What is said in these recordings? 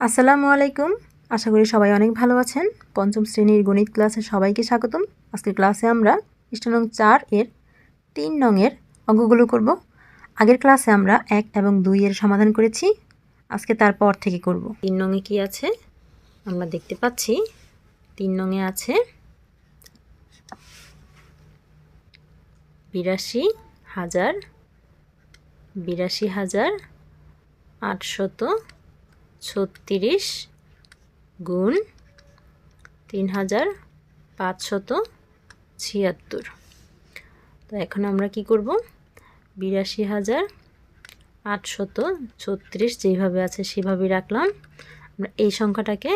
আসসালামু আলাইকুম। আশা করি সবাই অনেক ভালো আছেন। পঞ্চম শ্রেণীর গণিত ক্লাসে সবাইকে স্বাগতম। আজকের ক্লাসে আমরা পৃষ্ঠা নং 4 এর 3 নংয়ের অঙ্কগুলো করব। আগের ক্লাসে আমরা 1 এবং 2 এর সমাধান করেছি। আজকে তারপর থেকে করব। 3 নংয়ে কি আছে আমরা দেখতে পাচ্ছি। 3 নংয়ে আছে ৮২,৮36 গুণ ৩,৫৭৬। তো এখন আমরা কি করব, ৮২,৮36 যেভাবে আছে সেভাবেই রাখলাম। আমরা এই সংখ্যাটাকে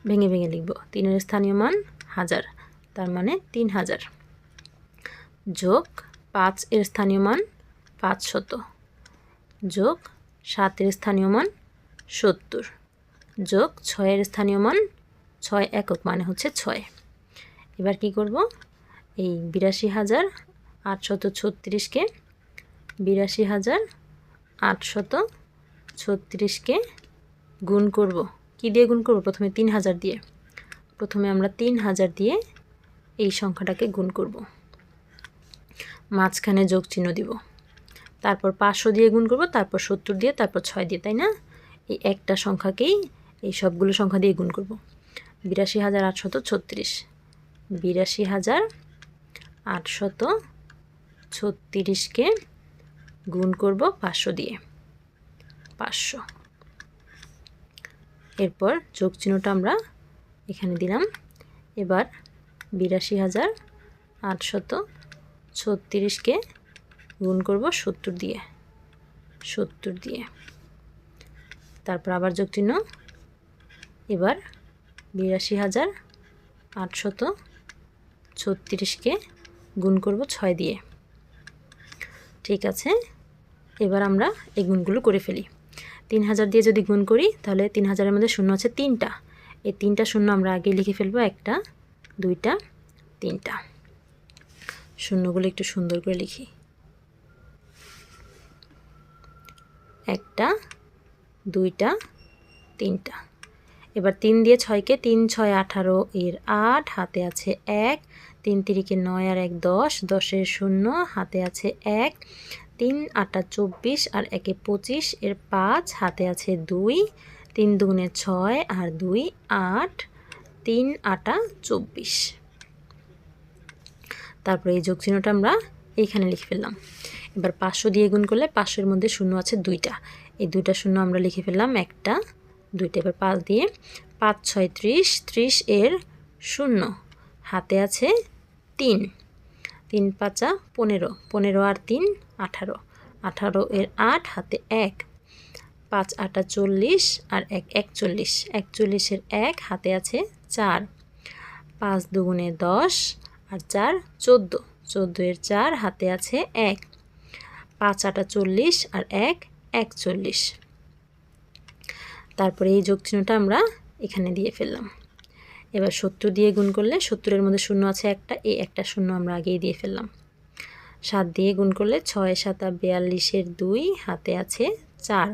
ভেঙে ভেঙে লিখব। 3-এর স্থানীয় মান 1000, তার মানে 3000, যোগ 5-এর স্থানীয় মান 500, যোগ 7-এর স্থানীয় মান 70, যোগ 6-এর স্থানীয় মান 6 একক মানে হচ্ছে 6। এবার কি করব, এই ৮২,৮36কে ৮২,৮36কে গুণ করব। কি দিয়ে গুণ করব? প্রথমে 3000 দিয়ে। প্রথমে আমরা 3000 দিয়ে এই সংখ্যাটাকে গুণ করব, মাঝখানে যোগ চিহ্ন দিব। তারপর 500 দিয়ে গুণ করব, তারপর 70 দিয়ে, তারপর 6 দিয়ে, তাই না? এই একটা সংখ্যাকেই এই সবগুলো সংখ্যা দিয়ে গুণ করব। ৮২,৮36, ৮২,৮36কে গুণ করব 500 দিয়ে, 500। এরপর যোগ চিহ্নটা আমরা এখানে দিলাম। এবার ৮২,৮36কে গুণ করব 70 দিয়ে, 70 দিয়ে। তারপর আবার যোগ চিহ্ন। এবার ৮২,৮36কে গুণ করব 6 দিয়ে। ঠিক আছে, এবার আমরা এই গুণগুলো করে ফেলি। 3000 দিয়ে যদি গুণ করি তাহলে 3000-এর মধ্যে শূন্য আছে 3টা। এই 3টা শূন্য আমরা আগে লিখে ফেলবো, 1টা 2টা 3টা। শূন্যগুলো একটু সুন্দর করে লিখি। 1টা 2টা 3টা। এবার 3 দিয়ে 6কে 3 6 18, এর 8, হাতে আছে 1, 3 3-কে 9 আর 1 10, 10-এর 0, হাতে আছে 1, 3 8 24 আর 1-এ 25, এর 5, হাতে আছে 2, 3 2-গুণে 6 আর 2 8, 3 8 24। তারপরে এই যোগ চিহ্নটা আমরা এইখানে লিখে ফেললাম। এবার 500 দিয়ে গুণ করলে 500-এর মধ্যে শূন্য আছে 2টা। এই 2টা শূন্য আমরা লিখে ফেললাম, 1টা 2টা। এবার 5 দিয়ে 5 6 30, 30-এর 0, হাতে আছে 3, 3 5 15, 15 আর 3 18, 18-এর 8, হাতে 1, 5 8 40 আর 1 41, 41-এর 1, হাতে আছে 4, 5 2-গুণে 10 আর 4 14, 14-এর 4, হাতে আছে 1, 5 8 40 আর 1 41। তারপরে এই যোগ চিহ্নটা আমরা এখানে দিয়ে ফেললাম। এবার 70 দিয়ে গুণ করলে 70-এর মধ্যে শূন্য আছে 1টা, এই একটা শূন্য আমরা আগেই দিয়ে ফেললাম। 7 দিয়ে গুণ করলে 6 7 42-এর 2, হাতে আছে 4,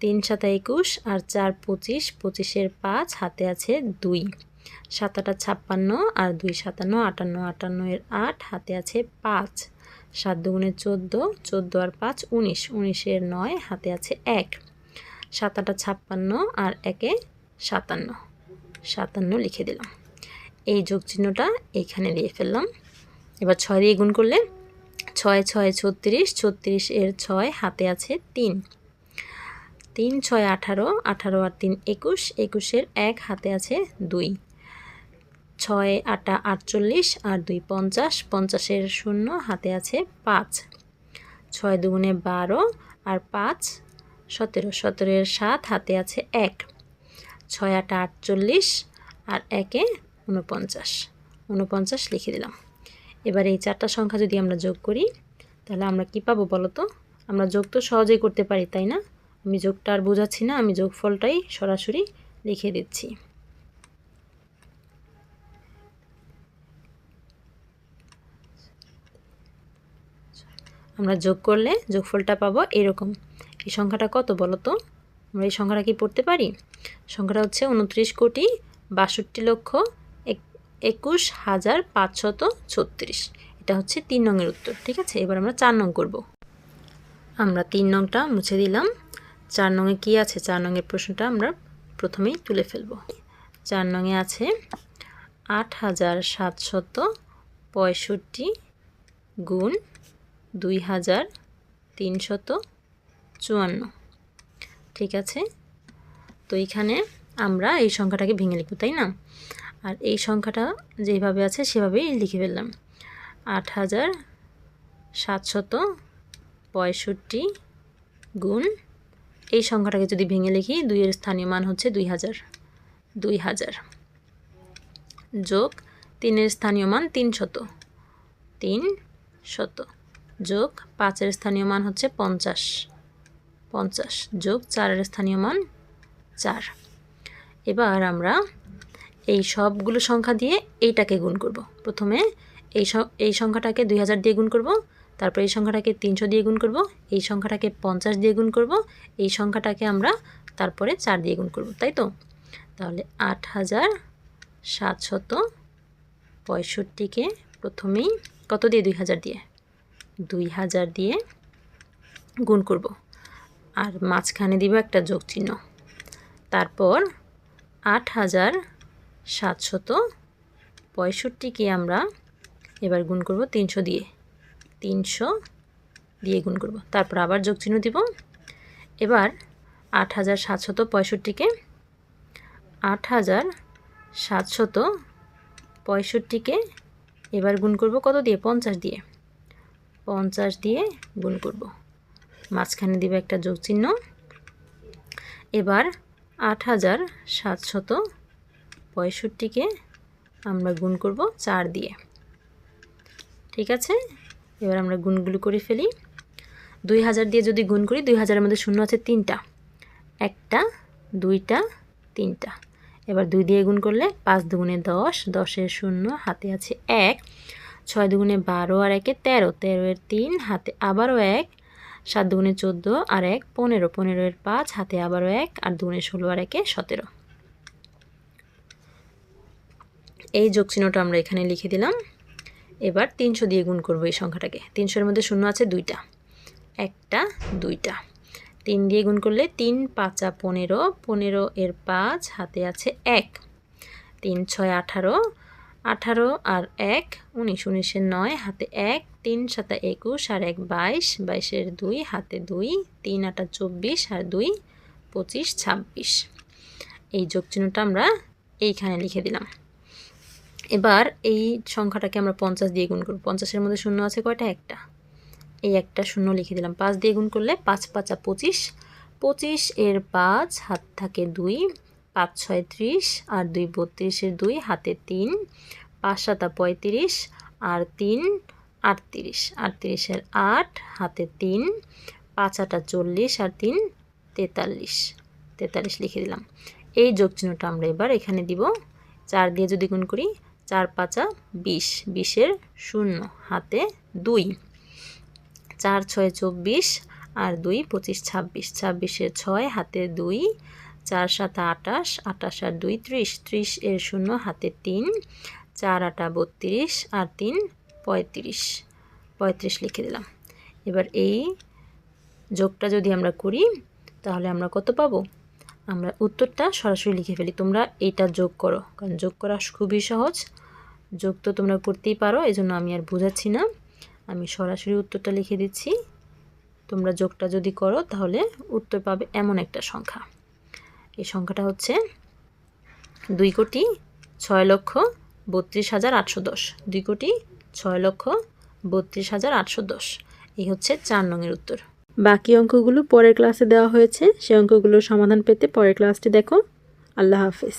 3 7 21 আর 4 25, 25-এর 5, হাতে আছে 2, 7 8 56 আর 2 57, 58 58-এর 8, হাতে আছে 5, 7 2-গুণে 14, 14 আর 5 19, 19-এর 9, হাতে আছে 1, 7 8 56 আর 1-এ 57, 57 লিখে দিলাম। এই যোগ চিহ্নটা এইখানে দিয়ে ফেললাম। এবার 6 দিয়ে গুণ করলে 6 6 36, 36-এর 6, হাতে আছে 3, 3 6 18, 18 আর 3 21, 21-এর 1, হাতে আছে 2, 6 8 48 আর 2 50, 50-এর 0, হাতে আছে 5, 6 2-গুণে 12 আর 5 17, 17-এর 7, হাতে আছে 1, 6 8 48 আর 1-এ 49, 49 লিখে দিলাম। এবার এই 4টা সংখ্যা যদি আমরা যোগ করি তাহলে আমরা কি পাবো বলো তো? আমরা যোগ তো সহজেই করতে পারি, তাই না? আমি যোগটা আর বোঝাচ্ছি না, আমি যোগফলটাই সরাসরি লিখে দিচ্ছি। আমরা যোগ করলে যোগফলটা পাবো এরকম। এই সংখ্যাটা কত বলো তো? আমরা এই সংখ্যাটা কি পড়তে পারি? সংখ্যাটা হচ্ছে 29,22,21,536। এটা হচ্ছে 3 নংয়ের উত্তর। ঠিক আছে, এবার আমরা 4 নং করব। আমরা 3 নংটা মুছে দিলাম। 4 নংয়ে কি আছে? 4 নংয়ের প্রশ্নটা আমরা প্রথমেই তুলে ফেলব। 4 নংয়ে আছে 8,765 গুণ 2,354। ঠিক আছে, তো এইখানে আমরা এই সংখ্যাটাকে ভেঙে লিখব, তাই না? আর এই সংখ্যাটা যেভাবে আছে সেভাবেই লিখে ফেললাম। 8,765 গুণ এই সংখ্যাটাকে যদি ভেঙে লিখি, 2 এর স্থানীয় মান হচ্ছে 2000 যোগ 3 এর স্থানীয় মান 300 যোগ 5 এর স্থানীয় মান হচ্ছে 50 যোগ 4 এর স্থানীয় মান 4। এবার আমরা এই সবগুলো সংখ্যা দিয়ে এইটাকে গুণ করব। প্রথমে এই সংখ্যাটাকে 2000 দিয়ে গুণ করব, তারপর এই সংখ্যাটাকে 300 দিয়ে গুণ করব, এই সংখ্যাটাকে 50 দিয়ে গুণ করব, এই সংখ্যাটাকে আমরা তারপরে 4 দিয়ে গুণ করব, তাই তো? তাহলে 8,765কে প্রথমেই কত দিয়ে? 2000 দিয়ে গুণ করব, আর মাঝখানে দিব একটা যোগ চিহ্ন। তারপর 8,765কে আমরা এবার গুণ করব 300 দিয়ে গুণ করব, তারপর আবার যোগ চিহ্ন দিব। এবার 8,765কে এবার গুণ করব কত দিয়ে? 50 দিয়ে গুণ করব, মাঝখানে দিব একটা যোগ চিহ্ন। এবার 8,765কে আমরা গুণ করব 4 দিয়ে। ঠিক আছে, এবার আমরা গুণগুলো করে ফেলি। 2000 দিয়ে যদি গুণ করি, 2000-এর মধ্যে শূন্য আছে 3টা, 1টা 2টা 3টা। এবার 2 দিয়ে গুণ করলে 5 দুগুণে 10, 10-এর শূন্য, হাতে আছে 1, 6 দুগুণে 12 আর 1-এ 13, 13-এর 3, হাতে আবারও 1, 7 দুগুণে 14 আর 1 15, 15-এর 5, হাতে আবারও 1, 8 দুগুণে 16 আর 1-এ 17। এই যোগ চিহ্নটা আমরা এখানে লিখে দিলাম। এবার 300 দিয়ে গুণ করব এই সংখ্যাটাকে। 300-এর মধ্যে শূন্য আছে 2টা, 1টা 2টা। 3 দিয়ে গুণ করলে 3 5 15, 15-এর 5, হাতে আছে 1, 3 6 18, 18 আর 1 19, 19-এর 9, হাতে 1, 3 7 21 আর 1 22, 22-এর 2, হাতে 2, 3 8 24 আর 2 25 26। এই যোগ চিহ্নটা আমরা এইখানে লিখে দিলাম। এবার এই সংখ্যাটাকে আমরা 50 দিয়ে গুণ করব। 50-এর মধ্যে শূন্য আছে কয়টা? একটা, এই একটা শূন্য লিখে দিলাম। 5 দিয়ে গুণ করলে 5 5 25, 25-এর 5, হাত থাকে 2, 5 6 30 আর 2 32-এর 2, হাতে 3, 5 7 35 আর 3 38, 38-এর 8, হাতে 3, 5 8 40 আর 3 43, 43 লিখে দিলাম। এই যোগ চিহ্নটা আমরা এবার এখানে দিব। 4 দিয়ে যদি গুণ করি, 4 5 20, 20-এর শূন্য, হাতে 2, 4 6 24 আর 2 25 26, 26-এর 6, হাতে 2, 4 7 28, 28 আর 2 30, 30-এর শূন্য, হাতে 3, 4 8 32 আর 3 35, 35 লিখে দিলাম। এবার এই যোগটা যদি আমরা করি তাহলে আমরা কত পাবো? আমরা উত্তরটা সরাসরি লিখে ফেলি। তোমরা এইটা যোগ করো, কারণ যোগ করা খুবই সহজ। যোগ তো তোমরা করতেই পারো, এজন্য আমি আর বোঝাচ্ছি না, আমি সরাসরি উত্তরটা লিখে দিচ্ছি। তোমরা যোগটা যদি করো তাহলে উত্তর পাবে এমন একটা সংখ্যা। এই সংখ্যাটা হচ্ছে 2,06,32,810। 2,06,32,810। এই হচ্ছে 4 নংয়ের উত্তর। বাকি অঙ্কগুলো পরের ক্লাসে দেওয়া হয়েছে, সেই অঙ্কগুলোর সমাধান পেতে পরের ক্লাসটি দেখো। আল্লাহ হাফেজ।